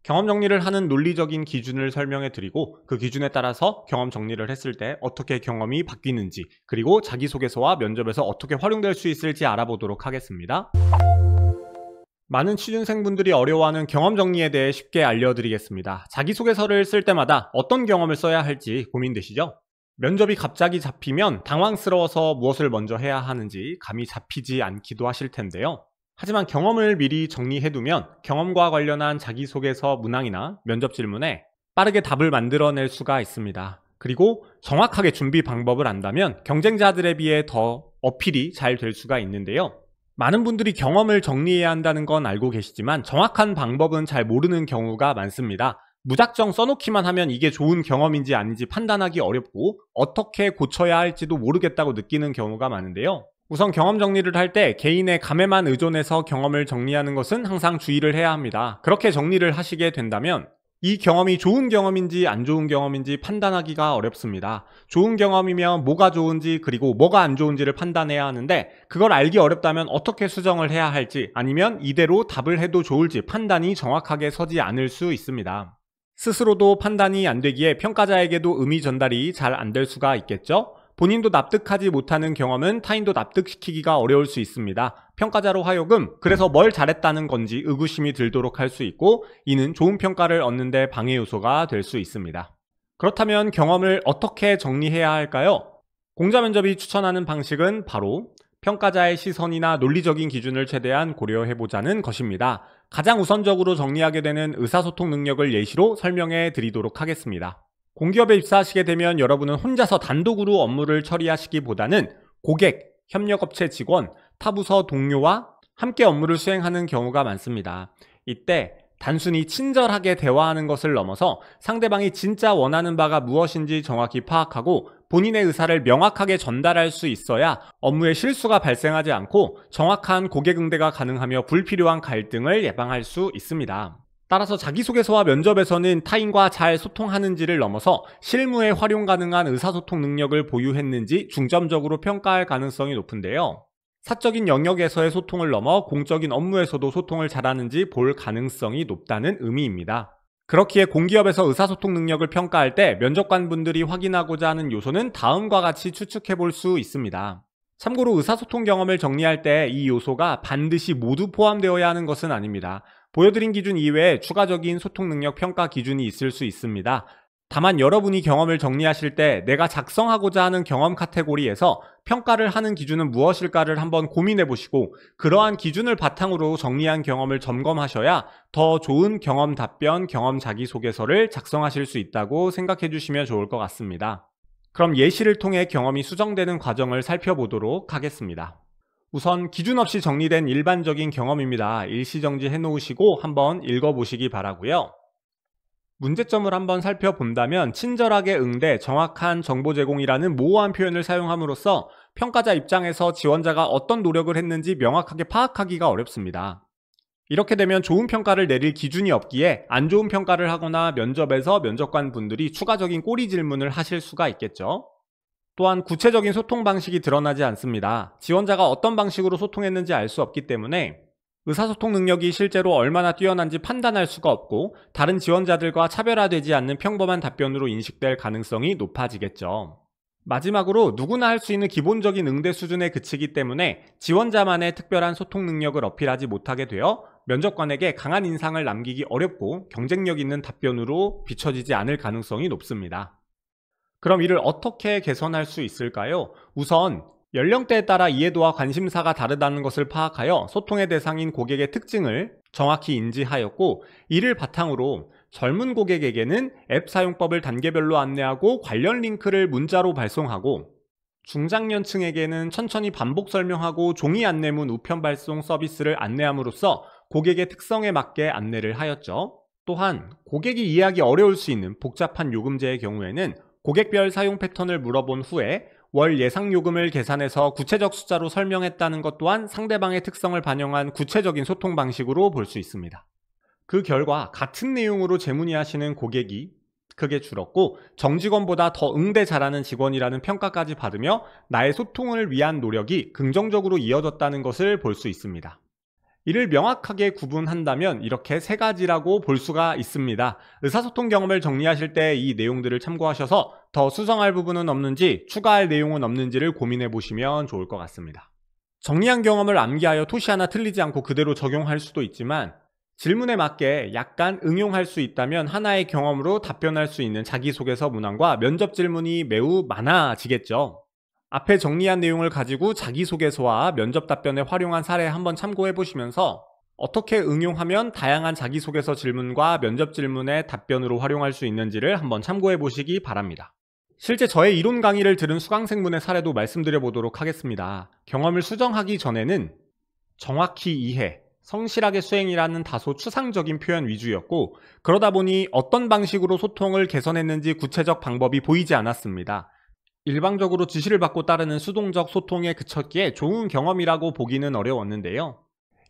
경험 정리를 하는 논리적인 기준을 설명해 드리고 그 기준에 따라서 경험 정리를 했을 때 어떻게 경험이 바뀌는지 그리고 자기소개서와 면접에서 어떻게 활용될 수 있을지 알아보도록 하겠습니다. 많은 취준생분들이 어려워하는 경험 정리에 대해 쉽게 알려드리겠습니다. 자기소개서를 쓸 때마다 어떤 경험을 써야 할지 고민되시죠? 면접이 갑자기 잡히면 당황스러워서 무엇을 먼저 해야 하는지 감이 잡히지 않기도 하실 텐데요. 하지만 경험을 미리 정리해두면 경험과 관련한 자기소개서 문항이나 면접 질문에 빠르게 답을 만들어낼 수가 있습니다. 그리고 정확하게 준비 방법을 안다면 경쟁자들에 비해 더 어필이 잘 될 수가 있는데요. 많은 분들이 경험을 정리해야 한다는 건 알고 계시지만 정확한 방법은 잘 모르는 경우가 많습니다. 무작정 써놓기만 하면 이게 좋은 경험인지 아닌지 판단하기 어렵고 어떻게 고쳐야 할지도 모르겠다고 느끼는 경우가 많은데요. 우선 경험 정리를 할 때 개인의 감에만 의존해서 경험을 정리하는 것은 항상 주의를 해야 합니다. 그렇게 정리를 하시게 된다면 이 경험이 좋은 경험인지 안 좋은 경험인지 판단하기가 어렵습니다. 좋은 경험이면 뭐가 좋은지 그리고 뭐가 안 좋은지를 판단해야 하는데 그걸 알기 어렵다면 어떻게 수정을 해야 할지 아니면 이대로 답을 해도 좋을지 판단이 정확하게 서지 않을 수 있습니다. 스스로도 판단이 안 되기에 평가자에게도 의미 전달이 잘 안 될 수가 있겠죠? 본인도 납득하지 못하는 경험은 타인도 납득시키기가 어려울 수 있습니다. 평가자로 하여금 그래서 뭘 잘했다는 건지 의구심이 들도록 할 수 있고 이는 좋은 평가를 얻는 데 방해 요소가 될 수 있습니다. 그렇다면 경험을 어떻게 정리해야 할까요? 공자면접이 추천하는 방식은 바로 평가자의 시선이나 논리적인 기준을 최대한 고려해보자는 것입니다. 가장 우선적으로 정리하게 되는 의사소통 능력을 예시로 설명해 드리도록 하겠습니다. 공기업에 입사하시게 되면 여러분은 혼자서 단독으로 업무를 처리하시기보다는 고객, 협력업체 직원, 타부서 동료와 함께 업무를 수행하는 경우가 많습니다. 이때 단순히 친절하게 대화하는 것을 넘어서 상대방이 진짜 원하는 바가 무엇인지 정확히 파악하고 본인의 의사를 명확하게 전달할 수 있어야 업무에 실수가 발생하지 않고 정확한 고객 응대가 가능하며 불필요한 갈등을 예방할 수 있습니다. 따라서 자기소개서와 면접에서는 타인과 잘 소통하는지를 넘어서 실무에 활용 가능한 의사소통 능력을 보유했는지 중점적으로 평가할 가능성이 높은데요. 사적인 영역에서의 소통을 넘어 공적인 업무에서도 소통을 잘하는지 볼 가능성이 높다는 의미입니다. 그렇기에 공기업에서 의사소통 능력을 평가할 때 면접관분들이 확인하고자 하는 요소는 다음과 같이 추측해 볼 수 있습니다. 참고로 의사소통 경험을 정리할 때 이 요소가 반드시 모두 포함되어야 하는 것은 아닙니다. 보여드린 기준 이외에 추가적인 소통 능력 평가 기준이 있을 수 있습니다. 다만 여러분이 경험을 정리하실 때 내가 작성하고자 하는 경험 카테고리에서 평가를 하는 기준은 무엇일까를 한번 고민해 보시고 그러한 기준을 바탕으로 정리한 경험을 점검하셔야 더 좋은 경험 답변, 경험 자기소개서를 작성하실 수 있다고 생각해 주시면 좋을 것 같습니다. 그럼 예시를 통해 경험이 수정되는 과정을 살펴보도록 하겠습니다. 우선 기준 없이 정리된 일반적인 경험입니다. 일시정지 해놓으시고 한번 읽어보시기 바라고요. 문제점을 한번 살펴본다면 친절하게 응대, 정확한 정보 제공이라는 모호한 표현을 사용함으로써 평가자 입장에서 지원자가 어떤 노력을 했는지 명확하게 파악하기가 어렵습니다. 이렇게 되면 좋은 평가를 내릴 기준이 없기에 안 좋은 평가를 하거나 면접에서 면접관 분들이 추가적인 꼬리 질문을 하실 수가 있겠죠. 또한 구체적인 소통 방식이 드러나지 않습니다. 지원자가 어떤 방식으로 소통했는지 알 수 없기 때문에 의사소통 능력이 실제로 얼마나 뛰어난지 판단할 수가 없고 다른 지원자들과 차별화되지 않는 평범한 답변으로 인식될 가능성이 높아지겠죠. 마지막으로 누구나 할 수 있는 기본적인 응대 수준에 그치기 때문에 지원자만의 특별한 소통 능력을 어필하지 못하게 되어 면접관에게 강한 인상을 남기기 어렵고 경쟁력 있는 답변으로 비춰지지 않을 가능성이 높습니다. 그럼 이를 어떻게 개선할 수 있을까요? 우선 연령대에 따라 이해도와 관심사가 다르다는 것을 파악하여 소통의 대상인 고객의 특징을 정확히 인지하였고 이를 바탕으로 젊은 고객에게는 앱 사용법을 단계별로 안내하고 관련 링크를 문자로 발송하고 중장년층에게는 천천히 반복 설명하고 종이 안내문 우편 발송 서비스를 안내함으로써 고객의 특성에 맞게 안내를 하였죠. 또한 고객이 이해하기 어려울 수 있는 복잡한 요금제의 경우에는 고객별 사용 패턴을 물어본 후에 월 예상 요금을 계산해서 구체적 숫자로 설명했다는 것 또한 상대방의 특성을 반영한 구체적인 소통 방식으로 볼 수 있습니다. 그 결과 같은 내용으로 재문의하시는 고객이 크게 줄었고 정직원보다 더 응대 잘하는 직원이라는 평가까지 받으며 나의 소통을 위한 노력이 긍정적으로 이어졌다는 것을 볼 수 있습니다. 이를 명확하게 구분한다면 이렇게 세 가지라고 볼 수가 있습니다. 의사소통 경험을 정리하실 때 이 내용들을 참고하셔서 더 수정할 부분은 없는지, 추가할 내용은 없는지를 고민해 보시면 좋을 것 같습니다. 정리한 경험을 암기하여 토시 하나 틀리지 않고 그대로 적용할 수도 있지만, 질문에 맞게 약간 응용할 수 있다면 하나의 경험으로 답변할 수 있는 자기소개서 문항과 면접 질문이 매우 많아지겠죠. 앞에 정리한 내용을 가지고 자기소개서와 면접 답변에 활용한 사례 한번 참고해 보시면서 어떻게 응용하면 다양한 자기소개서 질문과 면접 질문의 답변으로 활용할 수 있는지를 한번 참고해 보시기 바랍니다. 실제 저의 이론 강의를 들은 수강생분의 사례도 말씀드려 보도록 하겠습니다. 경험을 수정하기 전에는 정확히 이해, 성실하게 수행이라는 다소 추상적인 표현 위주였고, 그러다 보니 어떤 방식으로 소통을 개선했는지 구체적 방법이 보이지 않았습니다. 일방적으로 지시를 받고 따르는 수동적 소통에 그쳤기에 좋은 경험이라고 보기는 어려웠는데요.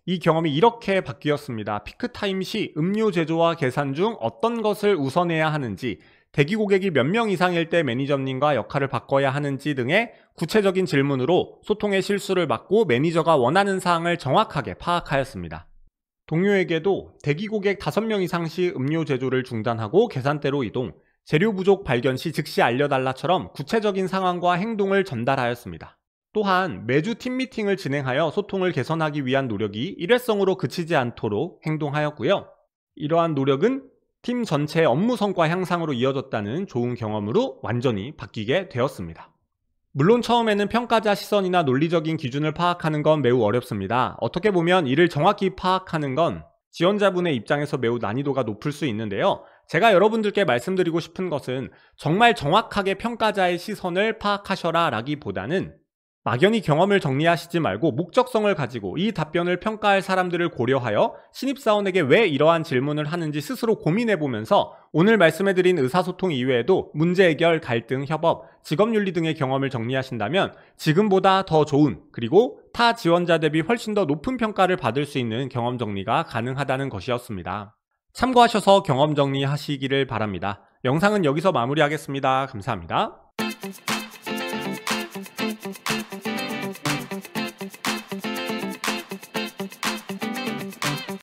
이 경험이 이렇게 바뀌었습니다. 피크타임 시 음료 제조와 계산 중 어떤 것을 우선해야 하는지, 대기 고객이 몇 명 이상일 때 매니저님과 역할을 바꿔야 하는지 등의 구체적인 질문으로 소통의 실수를 막고 매니저가 원하는 사항을 정확하게 파악하였습니다. 동료에게도 대기 고객 5명 이상 시 음료 제조를 중단하고 계산대로 이동, 재료 부족 발견 시 즉시 알려달라처럼 구체적인 상황과 행동을 전달하였습니다. 또한 매주 팀 미팅을 진행하여 소통을 개선하기 위한 노력이 일회성으로 그치지 않도록 행동하였고요. 이러한 노력은 팀 전체의 업무 성과 향상으로 이어졌다는 좋은 경험으로 완전히 바뀌게 되었습니다. 물론 처음에는 평가자 시선이나 논리적인 기준을 파악하는 건 매우 어렵습니다. 어떻게 보면 이를 정확히 파악하는 건 지원자분의 입장에서 매우 난이도가 높을 수 있는데요. 제가 여러분들께 말씀드리고 싶은 것은 정말 정확하게 평가자의 시선을 파악하셔라 라기보다는 막연히 경험을 정리하시지 말고 목적성을 가지고 이 답변을 평가할 사람들을 고려하여 신입사원에게 왜 이러한 질문을 하는지 스스로 고민해보면서 오늘 말씀해드린 의사소통 이외에도 문제 해결, 갈등, 협업, 직업윤리 등의 경험을 정리하신다면 지금보다 더 좋은, 그리고 타 지원자 대비 훨씬 더 높은 평가를 받을 수 있는 경험 정리가 가능하다는 것이었습니다. 참고하셔서 경험 정리하시기를 바랍니다. 영상은 여기서 마무리하겠습니다. 감사합니다.